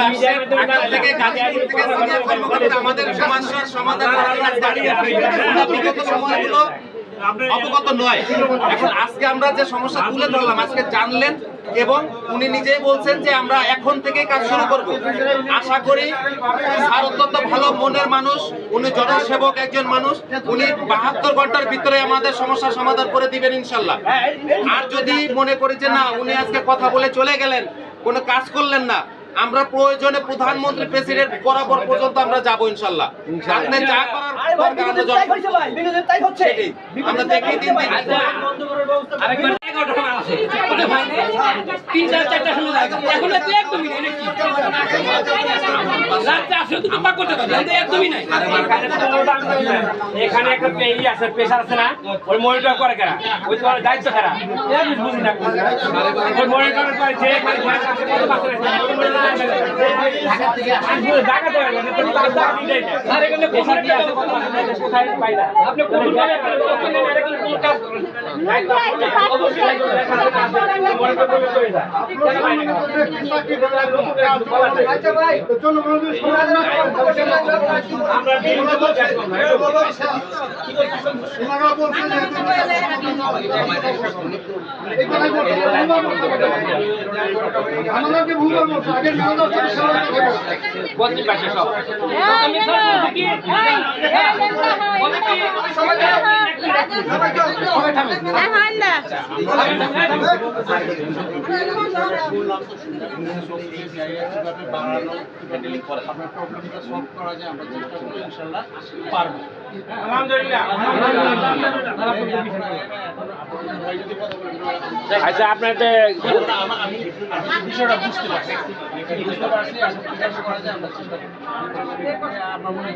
আমরা ঢাকা থেকে গাজীপুর থেকে সিনিয়র কর্মকর্তা আমাদের সমস্যার সমাধান করার জন্য দাঁড়িয়ে আছি। আমরা বিগত সময়গুলো অবগত নয়, এখন আজকে আমরা যে সমস্যা তুলে ধরলাম আজকে জানলেন এবং উনি নিজেই বলছেন যে আমরা এখন থেকে কাজ শুরু করব। আশা করি স্যার অত্যন্ত ভালো মনের মানুষ, উনি জনসেবক একজন মানুষ, উনি 72 ঘন্টার ভিতরে আমাদের সমস্যার সমাধান করে দিবেন ইনশাল্লাহ। আর যদি মনে করি যে না উনি আজকে কথা বলে চলে গেলেন, কোনো কাজ করলেন না, আমরা প্রয়োজনে প্রধানমন্ত্রী প্রেসিডেন্ট বরাবর পর্যন্ত আমরা যাব ইনশাআল্লাহ। আপনি যা করার দরকার আমরা দেখি দিন আরেকবার 11টা আছে ওটা ভাই 3-4টা সময় লাগে এখন তো একদমই নেই নাকি রাতে আসলে তো পাক করতে পারে একদমই নাই। এখানে একটা পেই আছে প্রেসার আছে না, ওই মনিটর করে কেনা, ওই তোমার দায়িত্ব কেনা এর বুঝি না ওই মনিটর করে যে মানে গ্যাস আছে কত বাকি আছে ঢাকা থেকে আসলে ঢাকাতে হবে না তুমি কাজ দিই না আর এখানে প্রেসার কি আছে কত বাকি আছে কোথায় পাইলা আপনি কোন ভাবে ওখানে এরকম কোন কাজ করেন দায়িত্ব অবশ্যই মনিটর করে যায় কেন ভাই না আচ্ছা ভাই চলো বন্ধু সমাধান আমরা বিভিন্ন বলছি কি বলছেন ওনারা বলছেন আমাদেরকে ভুল বলছে আগে নাও বলতে পারছে সব আমি সব বলছি কি বলে কি সবাই থামেন হ্যাঁ না বাড়ানো ডিটেইলিং করে আপনার প্রবলেমটা সলভ করা যায় আমরা চেষ্টা করব ইনশাআল্লাহ পারবো আলহামদুলিল্লাহ আচ্ছা আপনাদের আমি বিষয়টা বুঝতে পারছি চেষ্টা করা যায় আমরা চেষ্টা করব আমরা মনে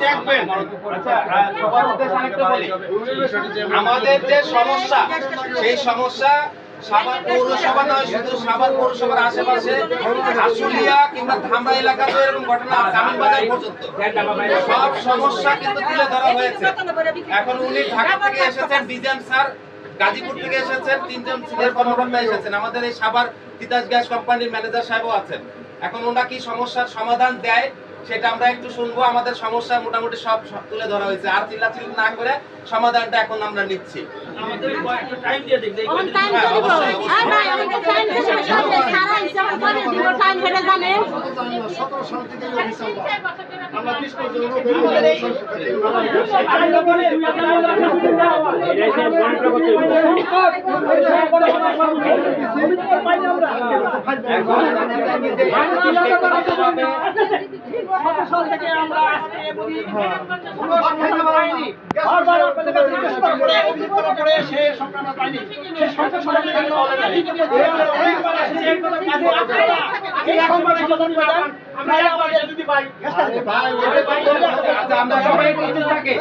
দেখবেন আচ্ছা সবার উদ্দেশ্যে আরেকটা বলি আমাদের যে সমস্যা সেই সমস্যা সাভার পৌরসভা নয়, শুধু সাভার পৌরসভার আশেপাশে আশুলিয়া কিংবা ধামরা এলাকাতে এরকম ঘটনা কামিনবাজার পর্যন্ত সব সমস্যা কিন্তু তুলে ধরা হয়েছে। এখন উনি ঢাকা থেকে এসেছেন, ডিজাইন স্যার গাজীপুর থেকে এসেছেন, 3জন সিনিয়র কর্মকর্তা এসেছেন, আমাদের এই সাভার তিতাস গ্যাস কোম্পানির ম্যানেজার সাহেবও আছেন। এখন ওনারা কি সমস্যার সমাধান দেয় সেটা আমরা একটু শুনবো। আমাদের সমস্যা মোটামুটি সব তুলে ধরা হয়েছে, আর চিল্লাচিল্লি না করে সমাধানটা এখন আমরা নিচ্ছি। আমাদের একটু টাইম দিয়ে দেখ অবশ্যই আর না আমাদের টাইম দিয়ে সামনে সারা হিসাব করে দিব টাইম হেরে জানে 17 সাল থেকে হিসাব আমরা 20 পর্যন্ত থেকে আমরা আজকে বলি কোনো সমাধান পাইনি বারবার আপনাদের কাছে রিকোয়েস্ট করে অভিযোগ করা পরে সে সংখ্যা পাইনি সেই সংখ্যা সমাধান করতে হবে না অনেকবার আসছে একদম কাজে আপনারা এই এখন মানে সমাধান পাবেন আমরা আবার যদি পাই আচ্ছা আমরা সবাই নিচে থাকি,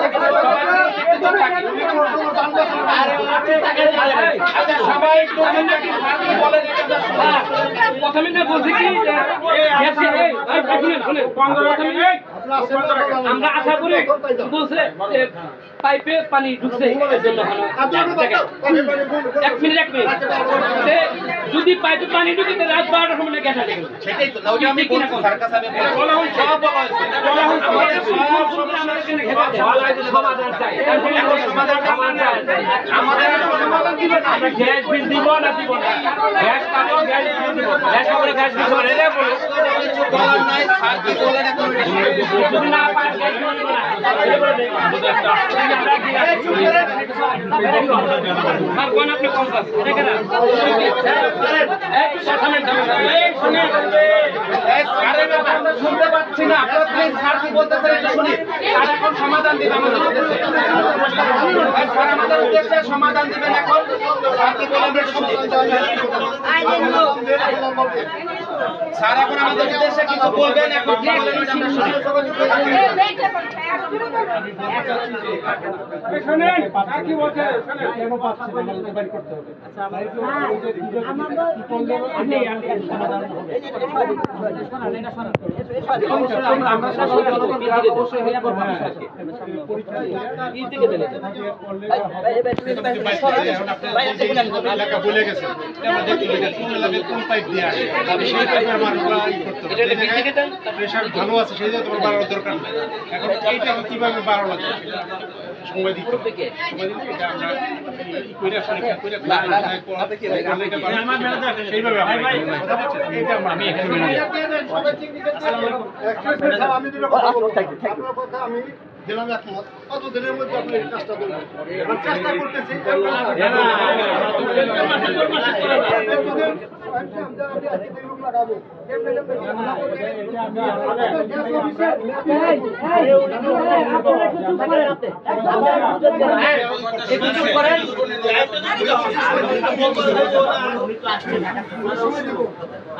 আচ্ছা সবাই একটু নাকি সাথে বলেন এটা প্রথমে না বলছি কি আমরা আশা করি বলছে পাইপে পানি ঢুকছে এক মিনিট যদি পাইপে পানি ঢুকে রাত 12টার সময় গ্যাস আসে সেটাই তো ওটা আমি বলছি স্যার কাছে আমি বলা হইছে সব বলা হইছে আমাদের সব সমস্যা সমাধান চাই এখন সমাধান চাই আমাদের সমাধান দিবেন আমরা গ্যাস বিল দিব না দিব না গ্যাস পাবো গ্যাস বিল দিব গ্যাস আমরা গ্যাস দিব না রে বলে কিছু বলার নাই স্যার কি বলেন এখন যদি না পায় গ্যাস দিব না এই বলে দেই আমরা কি স্যার কোন আপনি কোন কাজ দেখেন না একটু সামনে এই শুনে এই স্যারের কথা আমরা শুনতে পাচ্ছি না, আপনারা প্লিজ স্যার কি বলতেছেন এটা শুনি। স্যার এখন সমাধান দিবেন আমাদের উদ্দেশ্যে, স্যার আমাদের উদ্দেশ্যে সমাধান দিবেন এখন। স্যার কি বলেন আমরা শুনি। স্যার এখন আমাদের উদ্দেশ্যে কিছু বলবেন, এখন কি বলেন ওইটা আমরা শুনি। কেন পাচ্ছে না আমাদের বাড়ি করতে হবে আমরা সাধারণ জনগণ গ্রাহক অবশ্যই হেল্প করবো আপনাদেরকে। এলাকা বলে গেছে আমাদের কোন এলাকায় কোন পাইপ দিয়ে আসে সেই পাইপের মানুষরা প্রেশার ভালো আছে সেই জন্য তোমার বাড়ানোর দরকার নেই। এখন এইটা কিভাবে বাড়ানো যায় সময় দিতে হবে। সময় দিতে এটা আমরা কইরা পরীক্ষা কইরা সেইভাবে আমি আমি দিলাম একমত কত দিনের মধ্যে আপনি এই কাজটা করবেন চেষ্টা করতেছি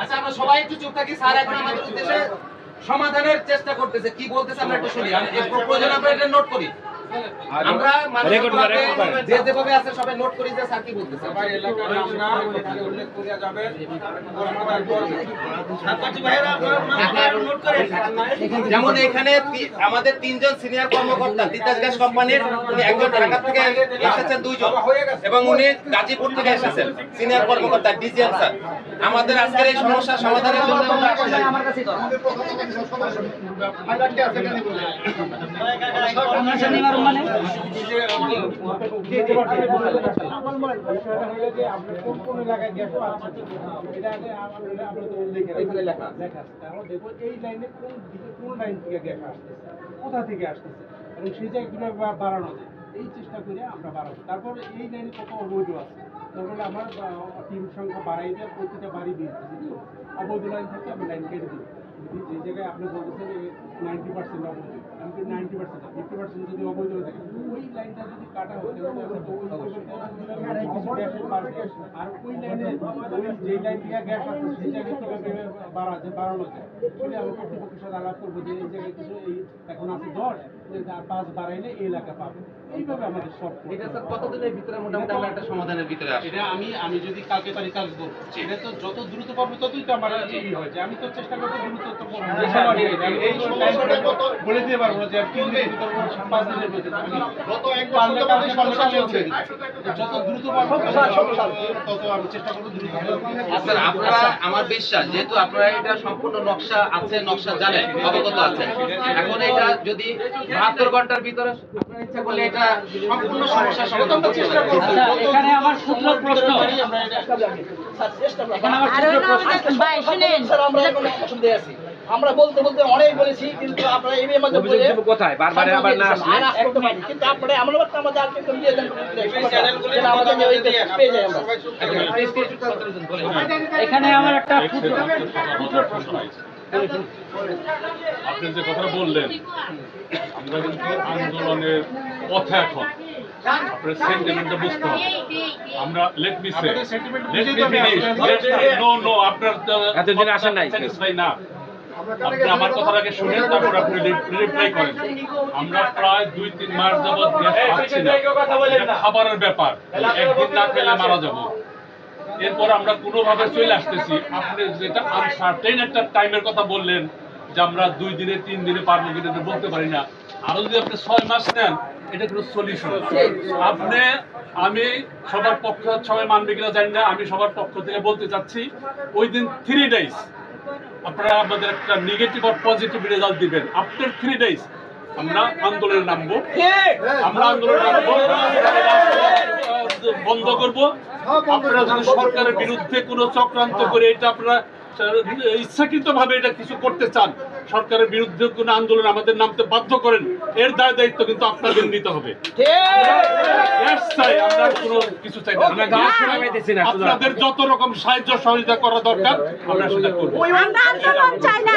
আচ্ছা আমরা সবাই একটু চুপ থাকি, স্যার এখন আমাদের উদ্দেশ্যে সমাধানের চেষ্টা করতেছে, কি বলতেছে আমরা একটু শুনি। আমি প্রয়োজন আমরা এটা নোট করি, আমরা যে যেভাবে আছে সবাই নোট করি যে স্যার কি বলতেছে। যেমন এখানে আমাদের 3 জন সিনিয়র কর্মকর্তা তিতাস গ্যাস কোম্পানির, উনি একজন ঢাকা থেকে এসেছেন 2 জন এবং উনি গাজীপুর থেকে এসেছেন সিনিয়র কর্মকর্তা ডিজিএম স্যার। আমাদের আজকের এই সমস্যা সমাধানের জন্য আমরা আসছি। কোথা থেকে আসতেছে এবং সেই জায়গাগুলো বাড়ানো যায় এই চেষ্টা করে আমরা বাড়াবো। তারপর এই লাইনে কত অবৈধ আছে তারপরে আমার টিম সংখ্যা বাড়াই দেয়, প্রতিটা বাড়ি দিয়েছি অবৈধ লাইন থেকে আমি লাইন কেটে দিই। যে জায়গায় আপনি বলতেছেন 90% অবৈধ, আমি 90% 50% যদি অবৈধ হয়ে থাকে ওই লাইনটা যদি কাটা হয় তাহলে আমরা তো ওই গ্যাসের পারবে। আর ওই লাইনে ওই যে লাইন থেকে গ্যাস আছে সেই জায়গায় কীভাবে বাড়ানো যায় সেটা আমি কর্তৃপক্ষের সাথে আলাপ করবো যে এই জায়গায় কিছু এই এখন আছে 10 5 বাড়াইলে এই এলাকা পাবে। এইভাবে আমাদের সব এটা স্যার কতদিনের ভিতরে মোটামুটি আমরা একটা সমাধানের ভিতরে আসি? এটা আমি যদি কালকে পারি কাজ করবো, এটা তো যত দ্রুত পারবো ততই তো আমার হয়েছে। আমি তো চেষ্টা করবো দ্রুত তো এই সমস্যাটা কত বলে দিতে পারবো না যে 3 দিনের ভিতরে 5 দিনের ভিতরে আমি গত এক বছর ধরে সমস্যা চলছে, যত দ্রুত পারবো তত আমি চেষ্টা করবো দ্রুত। স্যার আপনারা, আমার বিশ্বাস যেহেতু আপনারা এটা সম্পূর্ণ নকশা আছে, নকশা জানেন, অবগত আছেন, এখন এটা যদি 72 ঘন্টার ভিতরে আপনারা ইচ্ছা করলে এটা সম্পূর্ণ সমস্যা সমাধান করতে পারবেন। এখানে আমার সূত্র প্রশ্ন, আমরা বলতে বলতে অনেক বলেছি কিন্তু আপনারা এই মধ্যে বলে কোথায় বারবার আবার না আসলে আর আসতে পারি কিন্তু আপনারা এমন একটা আমাদের আজকে কম দিয়ে দেন যেন আমাদের ওই পেয়ে যায় আমরা। এখানে আমার একটা আপনি যে কথা বললেন আমরা কিন্তু আন্দোলনের পথে এখন আপনার সেন্টিমেন্টটা বুঝতে হবে। আমরা লেট মি সে নো আপনার এতদিন আসেন নাই স্যাটিসফাই না, আপনি আমার কথাটাকে শুনেন তারপর আপনি রিপ্লাই করেন। আমরা প্রায় 2-3 মাস যাবত গ্যাস পাচ্ছি না, এটা খাবারের ব্যাপার, একদিন না খেলে মারা যাব। এরপর আমরা কোনোভাবে চলে আসতেছি। আপনি যেটা আনসার্টেন একটা টাইমের কথা বললেন যে আমরা 2 দিনে 3 দিনে পারবো কিনা বলতে পারি না, আরো যদি আপনি 6 মাস নেন এটা কোনো সলিউশন। আপনি আমি সবার পক্ষ সবাই মানবে কিনা জানি না, আমি সবার পক্ষ থেকে বলতে চাচ্ছি ওই দিন 3 ডেজ আপনারা আমাদের একটা নেগেটিভ আর পজিটিভ রেজাল্ট দিবেন। আফটার 3 ডেজ আমরা আন্দোলনে নামবো, আমরা আন্দোলনে নামবো, বন্ধ করবো। আপনারা যদি সরকারের বিরুদ্ধে কোনো চক্রান্ত করে এটা আপনারা ইচ্ছাকৃত ভাবে এটা কিছু করতে চান, সরকারের বিরুদ্ধে কোনো আন্দোলন আমাদের নামতে বাধ্য করেন, এর দায় দায়িত্ব কিন্তু আপনাদের নিতে হবে। চাই, আমরা কোনো কিছু চাই না। আমরা গাছ ছাড়া পাইতেছি না, শুধু আপনাদের যত রকম সাহায্য সহযোগিতা করা দরকার আমরা সেটা করবো। আমরা আন্দোলন চাই না,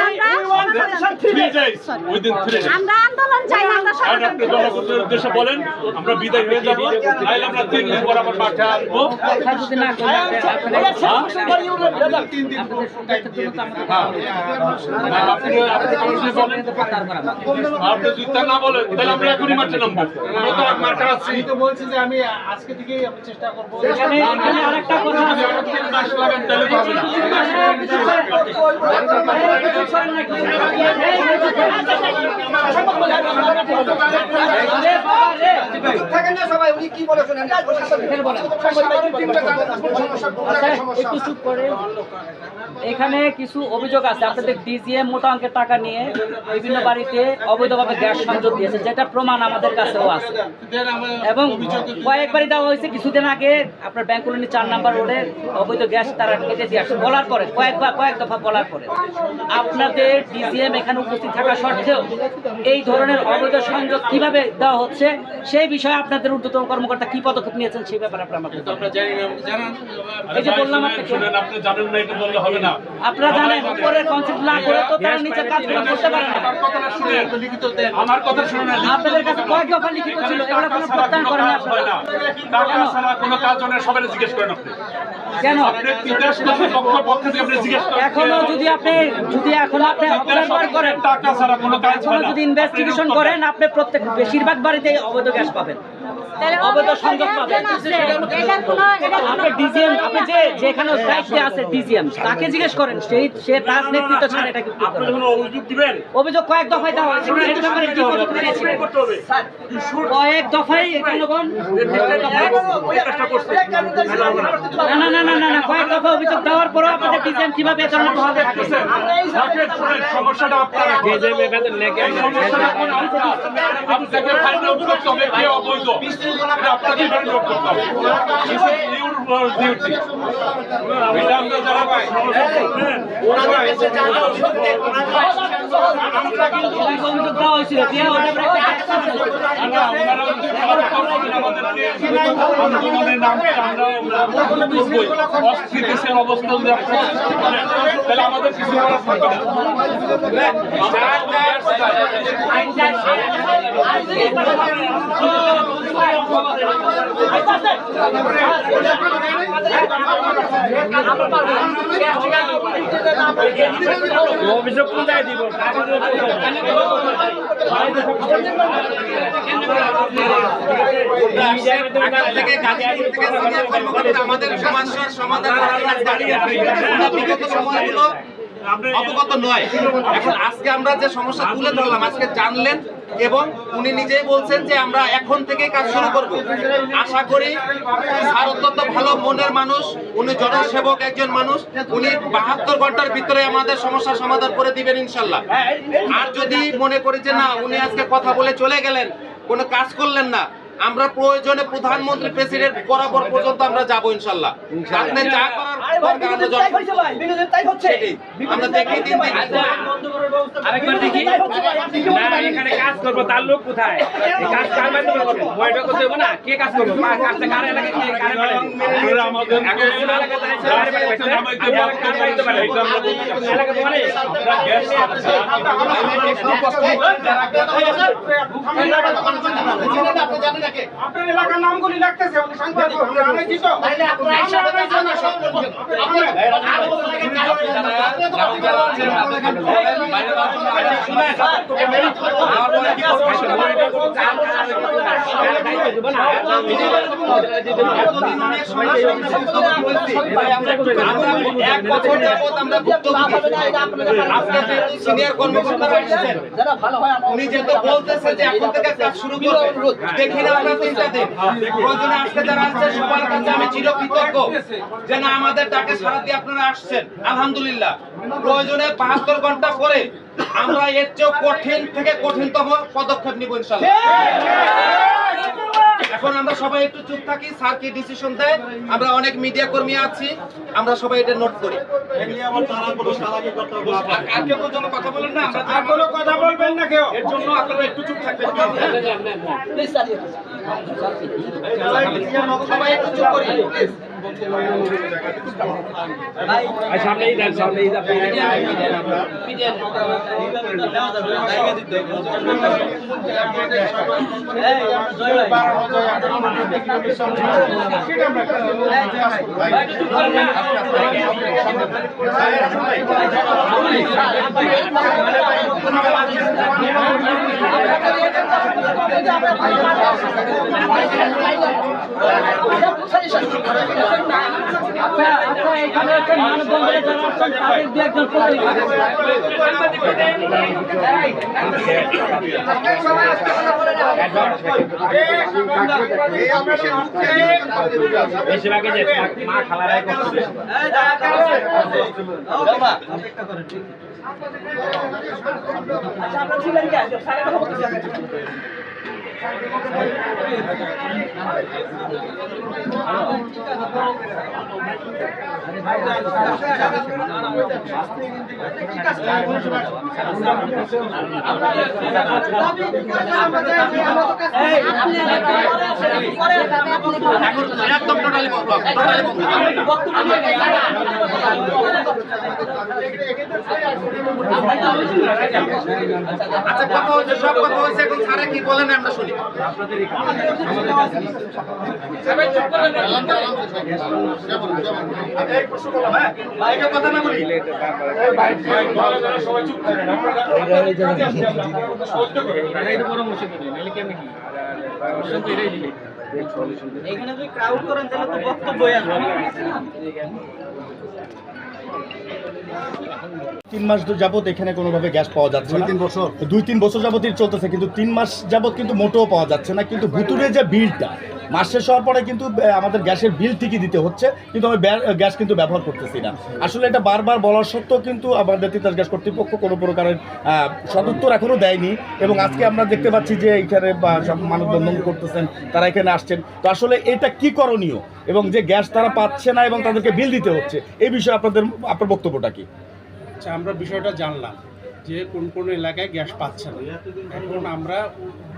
আমরা 3 days, within 3 days। আমরা আন্দোলন চাই না, আমরা আর সমাধান আপনি জনগণের উদ্দেশ্যে বলেন, আমরা বিদায় হয়ে যাবো, নাহলে আমরা 3 দিন পর আবার মাঠে আসবো। যদি না করে হ্যাঁ। আপনি কমিশনে বলেন, আপনি যদি তা না বলেন তাহলে আমরা এখনই মাঠে নামবো। আমরা তো আর মাঠে আছি। আমি তো বলছি যে আমি আজকে থেকেই আমি চেষ্টা করবো। এখানে আরেকটা কথা যদি আরো 3 মাস লাগান তাহলে তো হবে না। একটু চুপ করে। এখানে কিছু অভিযোগ আছে, আপনাদের ডিজিএম মোটা অঙ্কের টাকা নিয়ে বিভিন্ন বাড়িতে অবৈধভাবে গ্যাস সংযোগ দিয়েছে, যেটা প্রমাণ আমাদের কাছেও আছে এবং কয়েকবারই দেওয়া হয়েছে। কিছুদিন আগে আপনার ব্যাংক কলোনি 4 নম্বর রোডে অবৈধ গ্যাস তারা কেটে দিয়ে আসছে, বলার পরে কয়েক দফা বলার পরে আপনাদের ডিজিএম এখানে উপস্থিত থাকা সত্ত্বেও এই ধরনের অবৈধ সংযোগ কিভাবে দেওয়া হচ্ছে সেই বিষয়ে আপনাদের ঊর্ধ্বতন কর্মকর্তা কি পদক্ষেপ নিয়েছেন সেই ব্যাপারে আমাকে এই যে বললাম আপনাকে, শুনেন, আপনি জানেন না এটা বললে হবে না। আপনারা জানেন উপরের কনসেপ্ট না করে তো তারা নিচের কাজগুলো করতে পারে না। আমার কথাটা শুনেন, আমার কথা শুনেন। আপনাদের কাছে কয়েক দফা লিখিত ছিল, এগুলো কোনো প্রত্যাহার করেন না আপনারা। টাকা ছাড়া কোনো কাজ হয় না, সবাই জিজ্ঞেস করেন আপনি। কেন আপনি বিদেশ পক্ষ থেকে আপনি জিজ্ঞেস করেন। এখনো যদি আপনি অবজারভার করেন, টাকা ছাড়া কোনো কাজ হয় এখনো না। যদি ইনভেস্টিগেশন করেন, আপনি প্রত্যেক বেশিরভাগ বাড়িতে অবৈধ গ্যাস পাবেন, অবৈধ সংযোগ পাবেন। আপনি ডিজিএম, আপনি যেখানে দায়িত্বে আছে ডিজিএম, তাকে জিজ্ঞেস করেন, সে তার নেতৃত্ব ছাড়া এটা কিন্তু আপনি যখন অভিযোগ দিবেন অভিযোগ কয়েক দফায় দেওয়া হয়েছে, এর ব্যাপারে কি পদক্ষেপ নিয়েছিলেন? করতে হবে। কয়েক দফায় জনগণ না কয়েক দফা অভিযোগ দেওয়ার পরও আপনাদের ডিজিএম কিভাবে এ ধরনের ভাবে থাকতেছে? সমস্যাটা আপনার, সমস্যাটা এখন আপনার। আপনাকে ফাইন্ড আউট করতে হবে কে অবৈধ, এটা আপনাকে ফাইন্ড আউট করতে হবে। Your duty. এটা আমরা যারা অভিযোগ দেওয়া হয়েছিল, দিয়ে ওটা একটা অস্থিতিশীল অবস্থা যদি আপনারা সৃষ্টি করেন, তাহলে আমাদের কিছু করার থাকবে না। অভিযোগ কোথায় দিব? আমাদের সমস্যার সমাধান করার জন্য দাঁড়িয়ে আছে। আমরা বিগত সময়গুলো অবগত নয়, এখন আজকে আমরা যে সমস্যা তুলে ধরলাম, আজকে জানলেন এবং উনি নিজেই বলছেন যে আমরা এখন থেকে কাজ শুরু করব। আশা করি স্যার অত্যন্ত ভালো মনের মানুষ, উনি জনসেবক একজন মানুষ, উনি 72 ঘন্টার ভিতরে আমাদের সমস্যার সমাধান করে দিবেন ইনশাল্লাহ। আর যদি মনে করি যে না উনি আজকে কথা বলে চলে গেলেন, কোনো কাজ করলেন না, আমরা প্রয়োজনে প্রধানমন্ত্রী প্রেসিডেন্ট বরাবর পর্যন্ত আমরা যাবো ইনশাল্লাহ। আপনি যা করার দরকার আমরা দেখি দিন আরেকবার দেখি না, এখানে কাজ করবো তার লোক কোথায়? এই কাজ কার মাধ্যমে করবো? বয়টা করতে হবে না, কে কাজ করবো? কাজটা কার এলাকায়, কে কারে পাঠাবে? আমাদের আপনার এলাকার নামগুলি লাগতেছে, আমাদের সাংবাদিক আমরা আনাইছি তো। সিনিয়র কর্মকর্তারা এসেছেন, উনি যেহেতু বলতেছে যে এখন থেকে কাজ শুরু করবে, দেখি না আমরা 3টা দিন প্রয়োজনে আজকে যারা আসছে সবার কাছে আমি চিরকৃতজ্ঞ যে না আমাদের ডাকে সাড়া দিয়ে আপনারা আসছেন। আলহামদুলিল্লাহ, প্রয়োজনে 72 ঘন্টা পরে আমরা এর চেয়েও কঠিন থেকে কঠিনতম পদক্ষেপ নিব ইনশাআল্লাহ। এখন আমরা সবাই একটু চুপ থাকি, স্যার কি ডিসিশন দেয়। আমরা অনেক মিডিয়া কর্মী আছি, আমরা সবাই এটা নোট করি। আর কেউ কোনো কথা বলেন না, আমরা কোনো কথা বলবেন না কেউ, এর জন্য আপনারা একটু চুপ থাকবেন। প্লিজ স্যার সবাই একটু চুপ করি প্লিজ। সামনেই দেন, সামনেই দেন। আচ্ছা এখানে একটা মানববন্ধনে যারা আসছেন তাদের দু একজন বেশিরভাগই যে মা খালারাই করছে। আপনারা ছিলেন কি আজকে স্যারের কথা বলতেছি একদম টোটালি বন্ধ। আচ্ছা কথা হচ্ছে, সব কথা হয়েছে, এখন স্যারে কি বলেন আমরা শুনি। বাইকে কথা না বলি। এখানে যদি ক্রাউড করেন তাহলে তো বক্তব্যই আসবে না। 3 মাস যাবত এখানে কোনোভাবে গ্যাস পাওয়া যাচ্ছে না। 2-3 বছর যাবতই চলতেছে, কিন্তু 3 মাস যাবত কিন্তু মোটেও পাওয়া যাচ্ছে না। কিন্তু ভুতুরে যে বিলটা মাস শেষ হওয়ার পরে কিন্তু আমাদের গ্যাসের বিল ঠিকই দিতে হচ্ছে, কিন্তু আমি গ্যাস কিন্তু ব্যবহার করতেছি না। আসলে এটা বারবার বলার সত্ত্বেও কিন্তু আমাদের তিতাস গ্যাস কর্তৃপক্ষ কোনো প্রকারের সদুত্তর এখনও দেয়নি। এবং আজকে আমরা দেখতে পাচ্ছি যে এইখানে সব মানববন্ধন করতেছেন, তারা এখানে আসছেন। তো আসলে এটা কি করণীয়, এবং যে গ্যাস তারা পাচ্ছে না এবং তাদেরকে বিল দিতে হচ্ছে, এই বিষয়ে আপনার বক্তব্যটা কি? আচ্ছা, আমরা বিষয়টা জানলাম যে কোন কোন এলাকায় গ্যাস পাচ্ছে না। এখন আমরা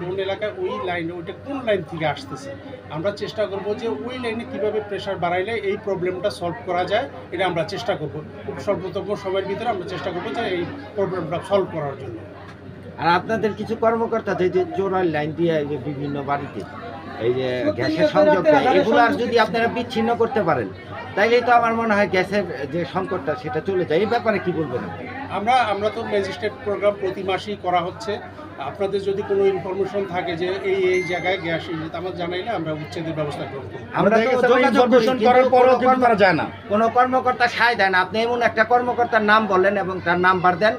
কোন এলাকায় ওই লাইনে, ওইটা কোন লাইন থেকে আসতেছে, আমরা চেষ্টা করব যে ওই লাইনে কীভাবে প্রেশার বাড়াইলে এই প্রবলেমটা সলভ করা যায়, এটা আমরা চেষ্টা করব। খুব স্বল্পতম সময়ের ভিতরে আমরা চেষ্টা করবো যে এই প্রবলেমটা সলভ করার জন্য। আর আপনাদের কিছু কর্মকর্তা যে জোড়ার লাইন দিয়ে এই যে বিভিন্ন বাড়িতে এই যে গ্যাসের সংযোগ দেয়, এগুলো আর যদি আপনারা বিচ্ছিন্ন করতে পারেন তাইলেই তো আমার মনে হয় গ্যাসের যে সংকটটা সেটা চলে যায়। এই ব্যাপারে কি বলবেন? আমরা তো ম্যাজিস্ট্রেট প্রোগ্রাম প্রতি মাসেই করা হচ্ছে। আপনাদের যদি কোনো ইনফরমেশন থাকে যে এই জায়গায় গ্যাস আমার জানাইলে আমরা উচ্ছেদের ব্যবস্থা করব। আমরা তো ইনফরমেশন করার পরও কিন্তু তারা যায় না, কোনো কর্মকর্তা সায় দেয় না। আপনি এমন একটা কর্মকর্তার নাম বললেন এবং তার নাম্বার দেন,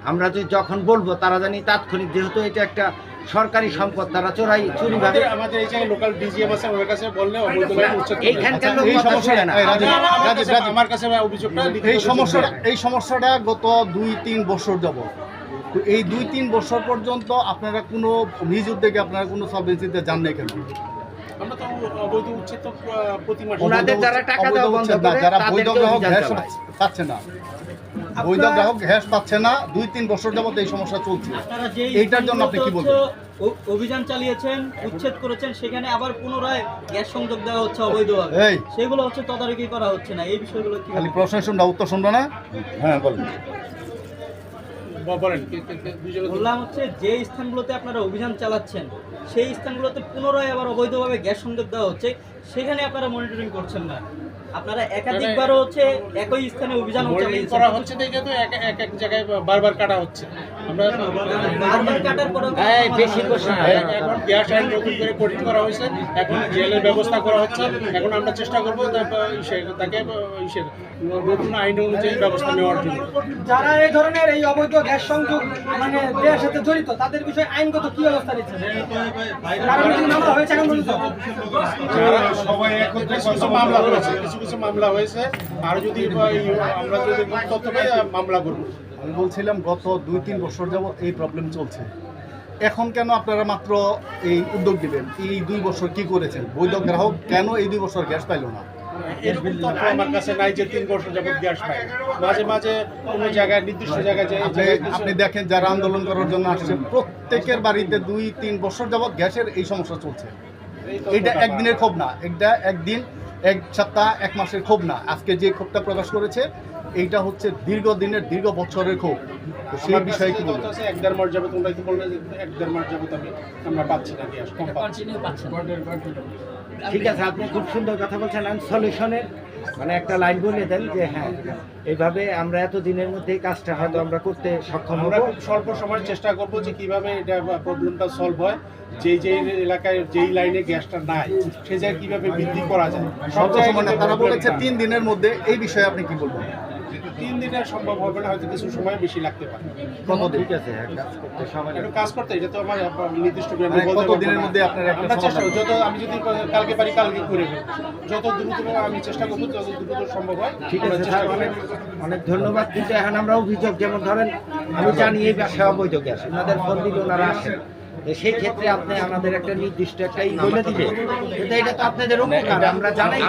আমরা যে যখন বলবো তারা জানি তাৎক্ষণিক, যেহেতু এটা একটা সরকারি সম্পদ, তারা চুরিভাবে আমাদের এই জায়গায় লোকাল ডিজিএম আছে, ওর কাছে বললে অবৈধ লাইন উচ্ছেদ করবে। এইখানকার লোক এই কথা সমস্যা শোনে না। আমার কাছে অভিযোগটা এই সমস্যাটা গত 2-3 বছর যাবত। তো এই 2-3 বছর পর্যন্ত আপনারা কোনো নিজ উদ্যোগে আপনারা কোনো সলভেন্সিতে যান নাই কেন? আমরা তো অবৈধ উচ্ছেদ তো প্রতি মাসে ওনাদের যারা টাকা দেওয়া বন্ধ করে যারা বৈধ তাদেরকে গ্রাহক অভিযান গ্যাস চালায়। পাচ্ছে না, বৈধ গ্রাহক গ্যাস পাচ্ছে না, 2-3 বছর যাবত এই সমস্যা চলছে। এইটার জন্য আপনি কি বলবেন? অভিযান চালিয়েছেন, উচ্ছেদ করেছেন, সেখানে আবার পুনরায় গ্যাস সংযোগ দেওয়া হচ্ছে অবৈধভাবে, এই সেগুলো হচ্ছে তদারকি করা হচ্ছে না। এই বিষয়গুলো কি খালি প্রশাসনটা উত্তর শুনবে না? হ্যাঁ বলেন। বলেন। বললাম হচ্ছে যে স্থানগুলোতে আপনারা অভিযান চালাচ্ছেন সেই স্থানগুলোতে পুনরায় আবার অবৈধভাবে গ্যাস সংযোগ দেওয়া হচ্ছে, সেখানে আপনারা মনিটরিং করছেন না। আপনারা একাধিকবার হচ্ছে একই স্থানে অভিযান চালিয়েছেন, করা হচ্ছে দেখে তো এক জায়গায় বারবার কাটা হচ্ছে। আমরা বারবার কাটার পরেও বেশি কোশ্চেন এখন গ্যাস আইন নতুন করে কঠিন করা হয়েছে, এখন জেলের ব্যবস্থা করা হচ্ছে। এখন আমরা চেষ্টা করবো তাকে নতুন আইন অনুযায়ী ব্যবস্থা নেওয়ার জন্য। যারা এই ধরনের এই অবৈধ গ্যাস সংযোগ মানে দেওয়ার সাথে জড়িত তাদের বিষয়ে আইনগত কি ব্যবস্থা নিচ্ছেন? কিছু মামলা হয়েছে, কিছু মামলা হয়েছে, আর যদি আমরা যদি তথ্য পাই মামলা করবো। আমি বলছিলাম গত 2-3 বছর যাবত এই প্রবলেম চলছে। এখন কেন আপনারা মাত্র এই উদ্যোগ দিবেন? এই 2 বছর কি করেছেন? বৈধ গ্রাহক কেন এই 2 বছর গ্যাস পাইল না? এরকম তথ্য আমার কাছে নাই যে 3 বছর যাবত গ্যাস পায়। মাঝে মাঝে কোনো জায়গায় নির্দিষ্ট জায়গায় যে আপনি দেখেন যারা আন্দোলন করার জন্য আসছে প্রত্যেকের বাড়িতে 2-3 বছর যাবত গ্যাসের এই সমস্যা চলছে। এটা একদিনের ক্ষোভ না, এটা একদিন, এক সপ্তাহ, 1 মাসের ক্ষোভ না। আজকে যে ক্ষোভটা প্রকাশ করেছে এইটা হচ্ছে দীর্ঘদিনের, দীর্ঘ বছরের ক্ষোভ। তো সেই বিষয়ে কি বলবেন? 1-1.5 মাস যাবত, তোমরা কি বললে যে 1-1.5 মাস যাবত আমরা পাচ্ছি না গ্যাস, কম পাচ্ছি। কন্টিনিউ পাচ্ছেন। ঠিক আছে, আপনি খুব সুন্দর কথা বলছেন। আমি সলিউশনের মানে একটা লাইন বলে দেন যে হ্যাঁ, এইভাবে আমরা এত দিনের মধ্যে এই কাজটা হয়তো আমরা করতে সক্ষম আমরা হব। খুব স্বল্প সময়ের চেষ্টা করব যে কিভাবে এটা প্রবলেমটা সলভ হয়, যেই এলাকায় যেই লাইনে গ্যাসটা নাই সেই জায়গায় কিভাবে বৃদ্ধি করা যায়। সব সময় না, তারা বলেছে জায়গায় 3 দিনের মধ্যে। এই বিষয়ে আপনি কি বলবেন? 3 দিনে সম্ভব হবে না, হয়তো কিছু সময় বেশি লাগতে পারে। কতদিন? ঠিক আছে, হ্যাঁ, কাজ করতে সময় একটু কাজ করতে, এটা তো আমার নির্দিষ্ট করে আমি মানে বলতে কত পারবো দিনের না। মধ্যে আপনার একটা আমরা চেষ্টা সমাধান? করব, আমি যদি কালকে পারি কালকে করে ফেলব। যত দ্রুত আমি চেষ্টা করবো, যত দ্রুত সম্ভব হয়। ঠিক আমরা আছে চেষ্টা স্যার, করব। অনেক অনেক ধন্যবাদ। কিন্তু এখন আমরা অভিযোগ, যেমন ধরেন আমি জানি এই ব্যবসা অবৈধ গ্যাস, ওনাদের ফোন দিলে ওনারা আসেন, তো সেই ক্ষেত্রে আপনি আমাদের একটা নির্দিষ্ট একটা বলে দিবেন, কিন্তু এটা তো আপনাদের উপকার, আমরা জানাই।